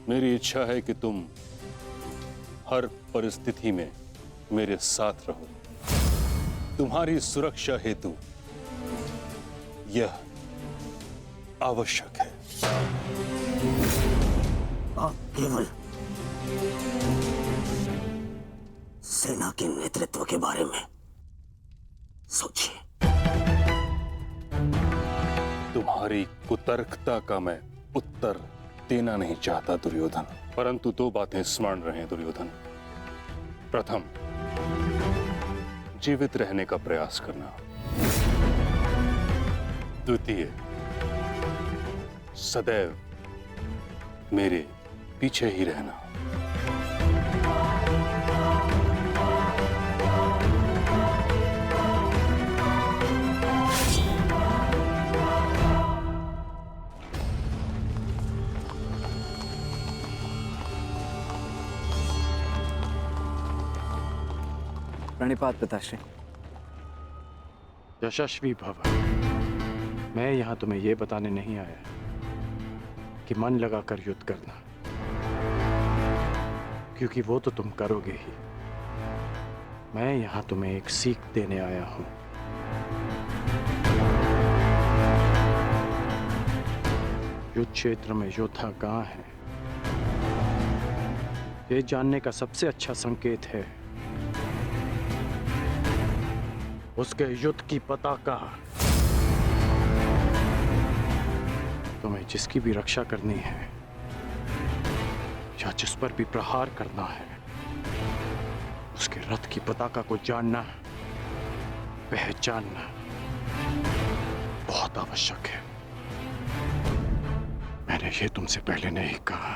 मेरी इच्छा है कि तुम हर परिस्थिति में मेरे साथ रहो। तुम्हारी सुरक्षा हेतु यह आवश्यक है। आप केवल सेना के नेतृत्व के बारे में सोचिए। तुम्हारी कुतर्कता का मैं उत्तर देना नहीं चाहता दुर्योधन, परंतु दो बातें स्मरण रहें दुर्योधन। प्रथम, जीवित रहने का प्रयास करना। द्वितीय, सदैव मेरे पीछे ही रहना। प्रणिपात पिताश्री। यशस्वी भव। मैं यहां तुम्हें यह बताने नहीं आया कि मन लगाकर युद्ध करना, क्योंकि वो तो तुम करोगे ही। मैं यहां तुम्हें एक सीख देने आया हूं। युद्ध क्षेत्र में योद्धा कहां है, ये जानने का सबसे अच्छा संकेत है उसके युद्ध की पताका। तुम्हें जिसकी भी रक्षा करनी है या जिस पर भी प्रहार करना है, उसके रथ की पताका को जानना, पहचानना बहुत आवश्यक है। मैंने ये तुमसे पहले नहीं कहा,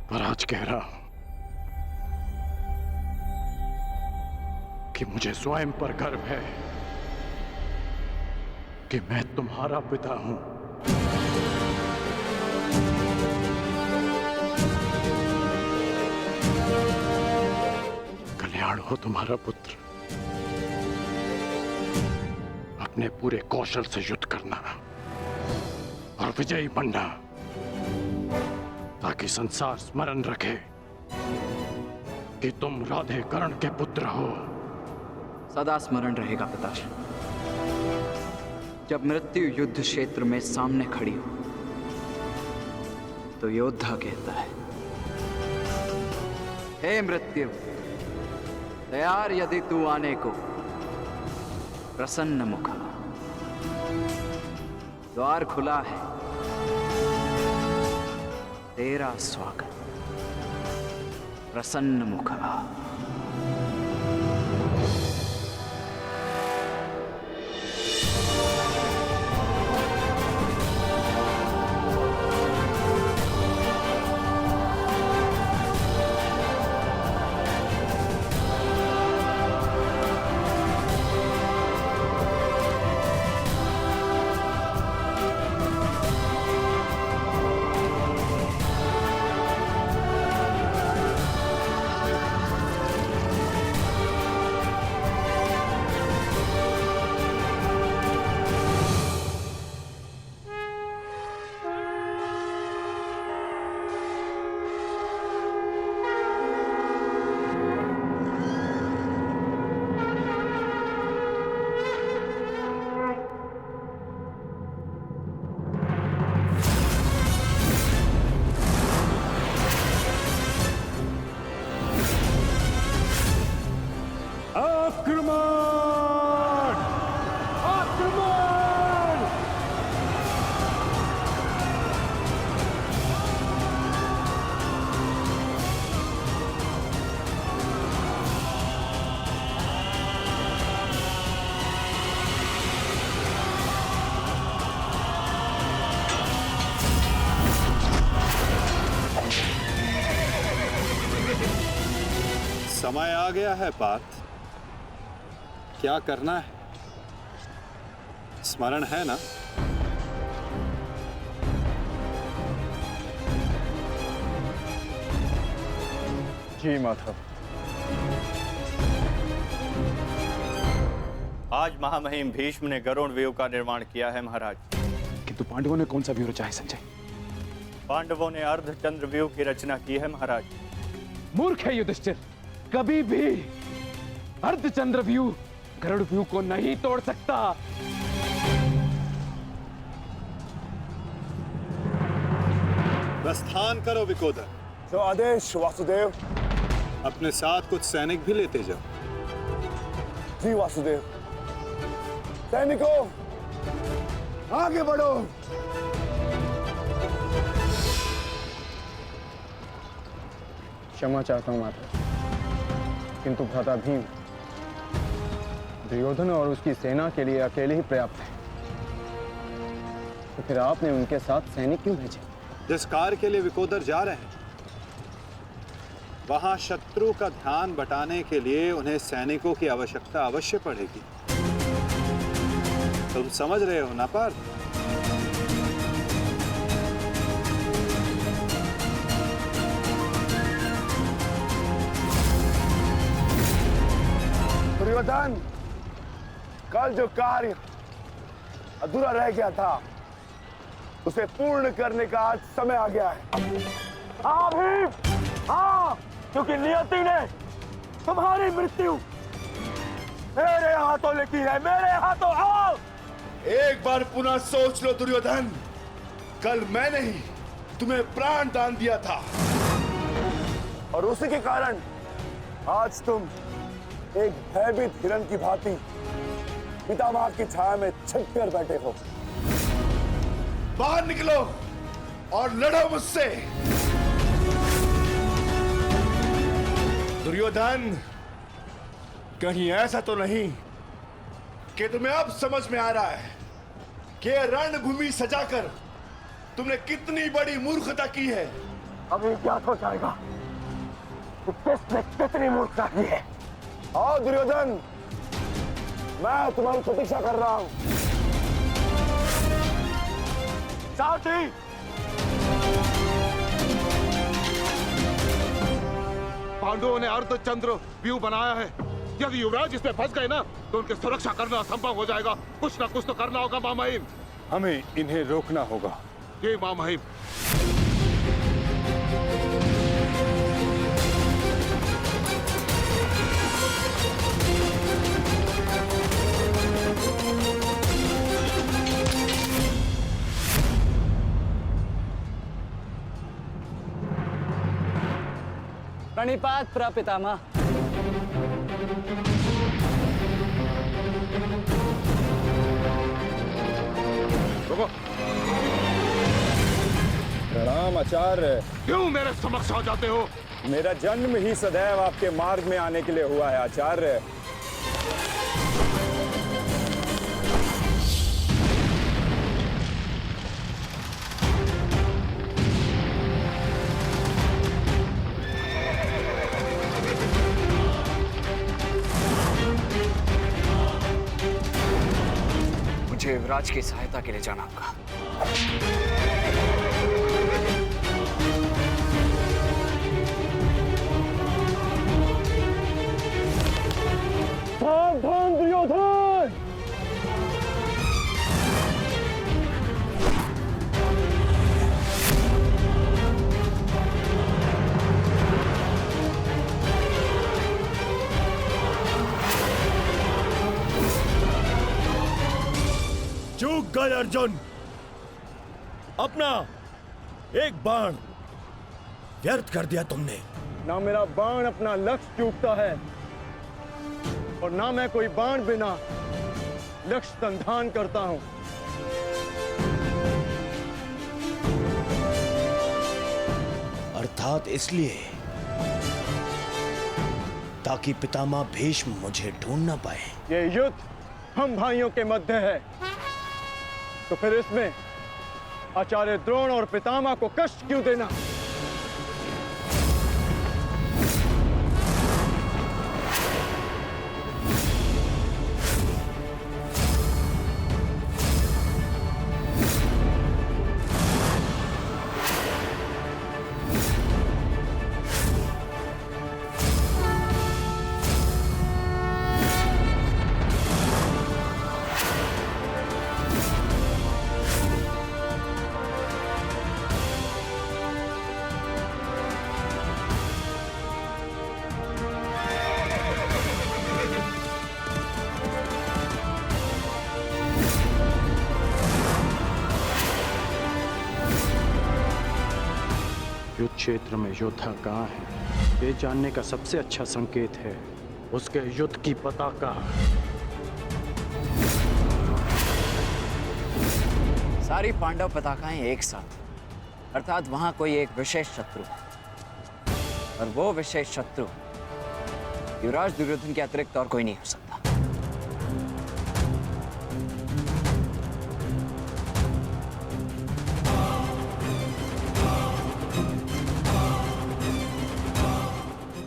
पर आज कह रहा हूं कि मुझे स्वयं पर गर्व है कि मैं तुम्हारा पिता हूं। कल्याण हो तुम्हारा पुत्र। अपने पूरे कौशल से युद्ध करना और विजयी बनना, ताकि संसार स्मरण रखे कि तुम राधे कर्ण के पुत्र हो। सदा स्मरण रहेगा पिताश्री। जब मृत्यु युद्ध क्षेत्र में सामने खड़ी हो तो योद्धा कहता है, हे मृत्यु, तैयार यदि तू आने को, प्रसन्न मुखा। द्वार खुला है, तेरा स्वागत, प्रसन्न मुखा। समय आ गया है पार्थ, क्या करना है? स्मरण है ना? जी माधव। आज महामहिम भीष्म ने गरुड़ व्यूह का निर्माण किया है महाराज। किंतु पांडवों ने कौन सा व्यूह रचा है संजय? पांडवों ने अर्धचंद्रव्यूह की रचना की है महाराज। मूर्ख है युधिष्ठिर, कभी भी अर्धचंद्रव्यूह गरुड़व्यूह को नहीं तोड़ सकता। प्रस्थान करो विकोदर। जो आदेश वासुदेव। अपने साथ कुछ सैनिक भी लेते जाओ। जी वासुदेव। सैनिकों, आगे बढ़ो। क्षमा चाहता हूं माता, किंतु भ्राता भीम दुर्योधन और उसकी सेना के लिए अकेले ही पर्याप्त है। तो फिर आपने उनके साथ सैनिक क्यों भेजे? जिस कार्य के लिए विकोदर जा रहे हैं, वहां शत्रु का ध्यान बटाने के लिए उन्हें सैनिकों की आवश्यकता अवश्य पड़ेगी। तुम समझ रहे हो ना पार्थ? दुर्योधन, कल जो कार्य अधूरा रह गया था, उसे पूर्ण करने का आज समय आ गया है। हाँ भीम, हाँ, क्योंकि नियति ने तुम्हारी मृत्यु मेरे हाथों लिखी है, मेरे हाथों। आओ, एक बार पुनः सोच लो दुर्योधन, कल मैंने ही तुम्हें प्राण दान दिया था, और उसी के कारण आज तुम एक भयभीत हिरण की भांति पितामह की छाया में छिप कर बैठे हो। बाहर निकलो और लड़ो मुझसे। दुर्योधन, कहीं ऐसा तो नहीं कि तुम्हें अब समझ में आ रहा है कि रणभूमि सजाकर तुमने कितनी बड़ी मूर्खता की है? अभी ज्ञात हो जाएगा कि किसने कितनी मूर्खता की है। आओ दुर्योधन, मैं तुम्हारी प्रतीक्षा कर रहा हूं। साथी, पांडवों ने अर्धचंद्र व्यू बनाया है। यदि युवराज इसमें फंस गए ना, तो उनकी सुरक्षा करना असंभव हो जाएगा। कुछ ना कुछ तो करना होगा महामहिम। हमें इन्हें रोकना होगा। ये महामहिम। प्रणिपात प्रपितामह। प्रणाम आचार्य। क्यों मेरे समक्ष आ जाते हो? मेरा जन्म ही सदैव आपके मार्ग में आने के लिए हुआ है आचार्य। मुझे युवराज की सहायता के लिए जाना होगा। सावधान दुर्योधन! चूक गए अर्जुन, अपना एक बाण व्यर्थ कर दिया तुमने। ना मेरा बाण अपना लक्ष्य चूकता है, और ना मैं कोई बाण बिना लक्ष्य संधान करता हूं। अर्थात इसलिए ताकि पितामह भीष्म मुझे ढूंढ ना पाए। ये युद्ध हम भाइयों के मध्य है, तो फिर इसमें आचार्य द्रोण और पितामह को कष्ट क्यों देना? युद्ध क्षेत्र में योद्धा कहाँ है, ये जानने का सबसे अच्छा संकेत है उसके युद्ध की पताका। सारी पांडव पताकाएं एक साथ, अर्थात वहां कोई एक विशेष शत्रु है, और वो विशेष शत्रु युवराज दुर्योधन के अतिरिक्त और कोई नहीं हो सकता।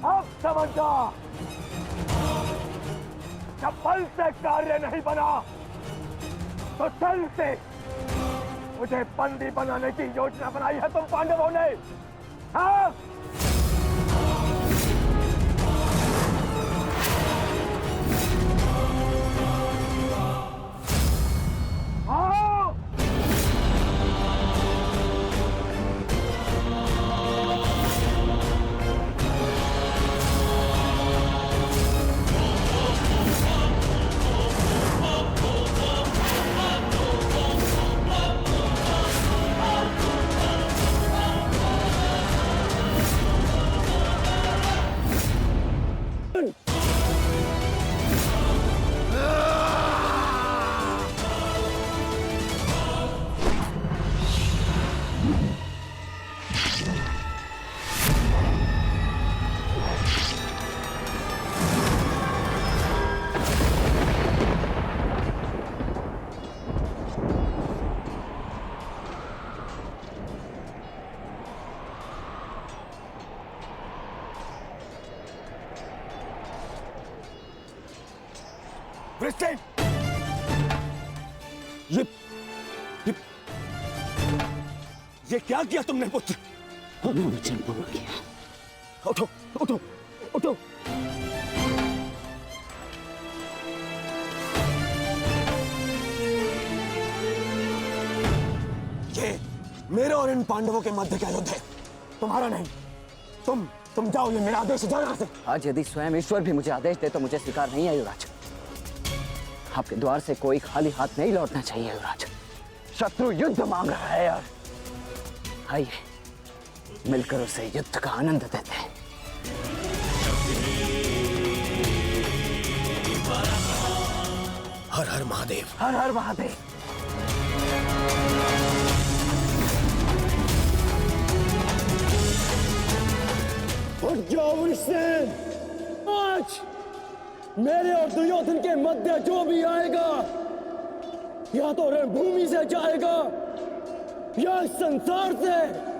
अब समझा, जब बल से कार्य नहीं बना तो छल से मुझे बंदी बनाने की योजना बनाई है तुम पांडवों ने। हाँ? हाँ? Christine! ये क्या किया तुमने पुत्र? वचन पूर्ण किया। उठो, उठो, उठो। ये मेरे और इन पांडवों के मध्य का युद्ध है, तुम्हारा नहीं। तुम जाओ, ये मेरा आदेश है, जाओ यहाँ से। आज यदि स्वयं ईश्वर भी मुझे आदेश दे तो मुझे स्वीकार नहीं है युवराज। आपके द्वार से कोई खाली हाथ नहीं लौटना चाहिए युवराज। शत्रु युद्ध मांग रहा है यार। आइए मिलकर उसे युद्ध का आनंद देते हैं। हर हर महादेव। हर हर महादेव। उठ जाओ वृषसेन। आज मेरे और दुर्योधन के मध्य जो भी आएगा या तो रणभूमि से जाएगा या इस संसार से।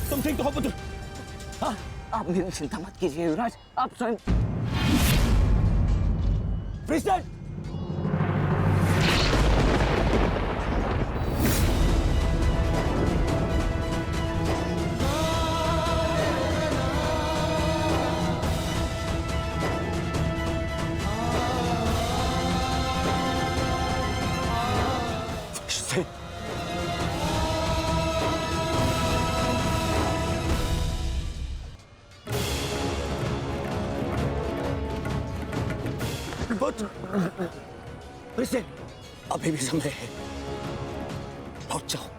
तुम ठीक तो हो पुत्र? हाँ, आप मेरी चिंता मत कीजिए युवराज, आप स्वयं। वृषसेन! वृषसेन, अभी भी समय है, लौट जाओ।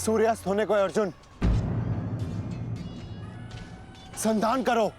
सूर्यास्त होने को है अर्जुन। संधान करो।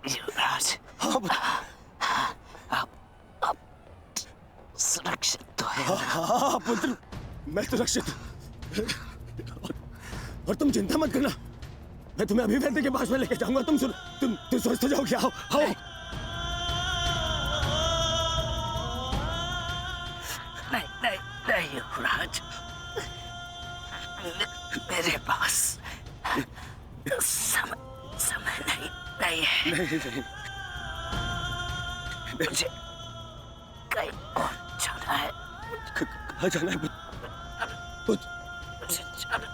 युवराज, आप सुरक्षित तो है ना? हाँ पुत्र, मैं सुरक्षित हूँ। और तुम चिंता मत करना, मैं तुम्हें अभी वैद्य के पास में लेके जाऊंगा। तुम स्वस्थ हो जाओगे। आओ आओ। नहीं युवराज, मेरे पास समय नहीं है। नहीं। मुझे कहीं और जाना है। कहाँ जाना है पुत्र? मुझे जाना।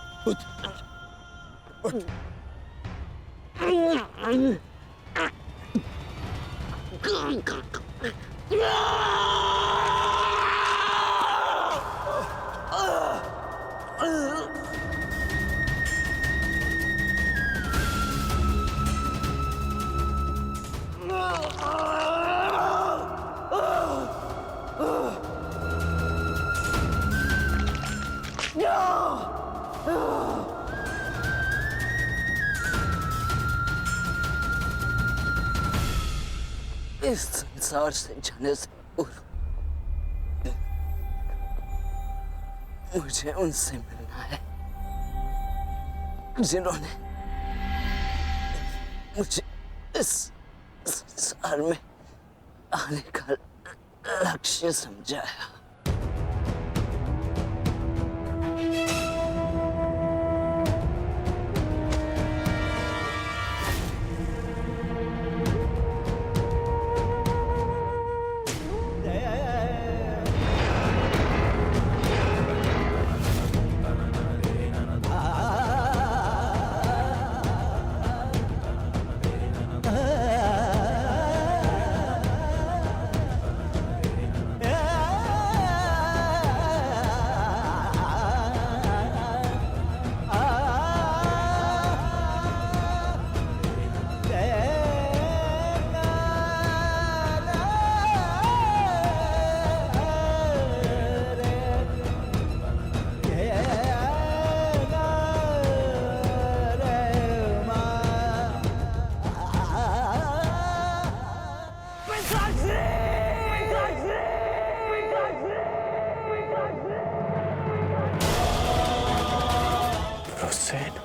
इस संसार से जाने से पूर्व मुझे उनसे मिलना है जिन्होंने मुझे इस संसार में आने का लक्ष्य समझाया। Proceed.